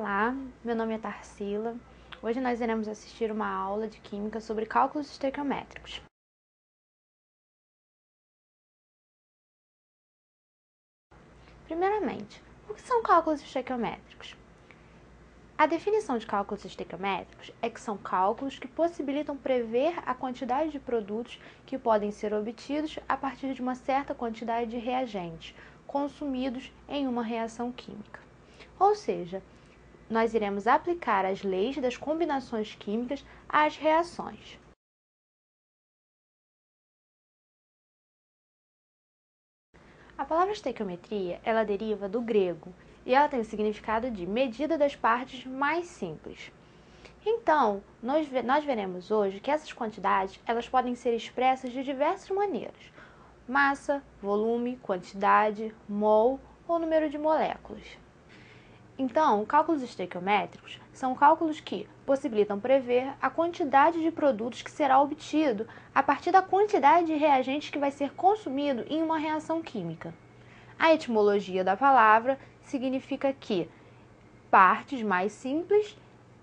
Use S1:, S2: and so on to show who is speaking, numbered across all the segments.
S1: Olá, meu nome é Tarsila. Hoje nós iremos assistir uma aula de Química sobre cálculos estequiométricos. Primeiramente, o que são cálculos estequiométricos? A definição de cálculos estequiométricos é que são cálculos que possibilitam prever a quantidade de produtos que podem ser obtidos a partir de uma certa quantidade de reagentes consumidos em uma reação química. Ou seja, nós iremos aplicar as leis das combinações químicas às reações. A palavra estequiometria, ela deriva do grego e ela tem o significado de medida das partes mais simples. Então, nós veremos hoje que essas quantidades elas podem ser expressas de diversas maneiras: massa, volume, quantidade, mol ou número de moléculas. Então, cálculos estequiométricos são cálculos que possibilitam prever a quantidade de produtos que será obtido a partir da quantidade de reagentes que vai ser consumido em uma reação química. A etimologia da palavra significa que partes mais simples,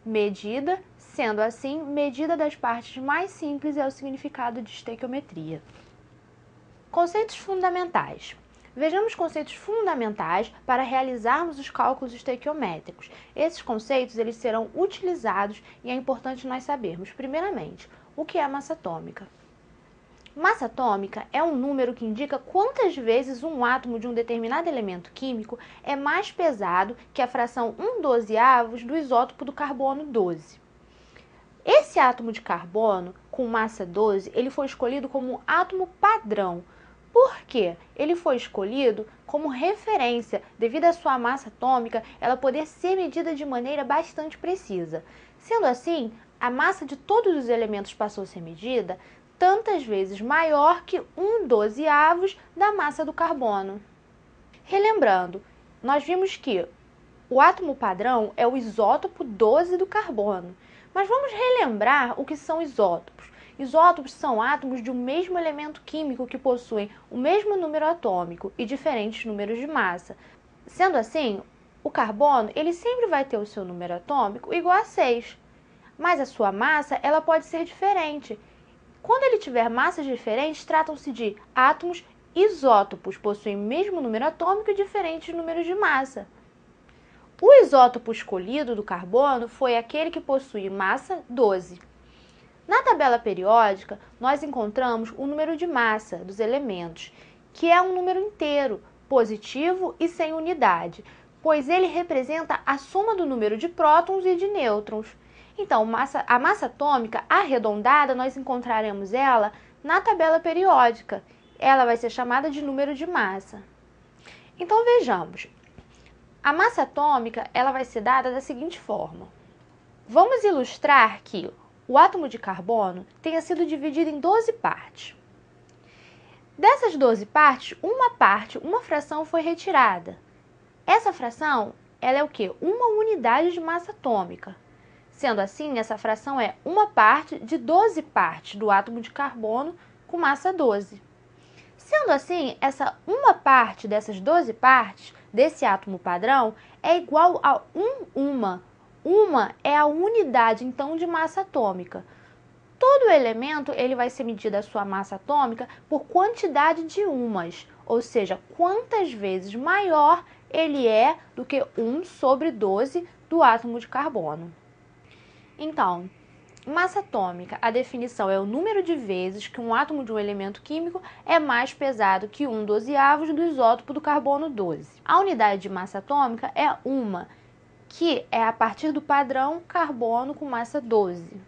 S1: medida, sendo assim, medida das partes mais simples é o significado de estequiometria. Conceitos fundamentais. Vejamos conceitos fundamentais para realizarmos os cálculos estequiométricos. Esses conceitos eles serão utilizados e é importante nós sabermos, primeiramente, o que é massa atômica. Massa atômica é um número que indica quantas vezes um átomo de um determinado elemento químico é mais pesado que a fração 1/12 do isótopo do carbono 12. Esse átomo de carbono com massa 12, ele foi escolhido como um átomo padrão. Por quê? Ele foi escolhido como referência, devido à sua massa atômica, ela poder ser medida de maneira bastante precisa. Sendo assim, a massa de todos os elementos passou a ser medida tantas vezes maior que 1/12 da massa do carbono. Relembrando, nós vimos que o átomo padrão é o isótopo 12 do carbono. Mas vamos relembrar o que são isótopos. Isótopos são átomos de um mesmo elemento químico que possuem o mesmo número atômico e diferentes números de massa. Sendo assim, o carbono ele sempre vai ter o seu número atômico igual a 6, mas a sua massa ela pode ser diferente. Quando ele tiver massas diferentes, tratam-se de átomos isótopos, possuem o mesmo número atômico e diferentes números de massa. O isótopo escolhido do carbono foi aquele que possui massa 12. Na tabela periódica, nós encontramos o número de massa dos elementos, que é um número inteiro, positivo e sem unidade, pois ele representa a soma do número de prótons e de nêutrons. Então, a massa atômica arredondada, nós encontraremos ela na tabela periódica. Ela vai ser chamada de número de massa. Então, vejamos. A massa atômica ela vai ser dada da seguinte forma. Vamos ilustrar que o átomo de carbono tenha sido dividido em 12 partes. Dessas 12 partes, uma fração foi retirada. Essa fração ela é o quê? Uma unidade de massa atômica. Sendo assim, essa fração é uma parte de 12 partes do átomo de carbono com massa 12. Sendo assim, essa uma parte dessas 12 partes desse átomo padrão é igual a uma. Uma é a unidade, então, de massa atômica. Todo elemento ele vai ser medido a sua massa atômica por quantidade de umas, ou seja, quantas vezes maior ele é do que 1/12 do átomo de carbono. Então, massa atômica, a definição é o número de vezes que um átomo de um elemento químico é mais pesado que 1/12 do isótopo do carbono 12. A unidade de massa atômica é uma, que é a partir do padrão carbono com massa 12.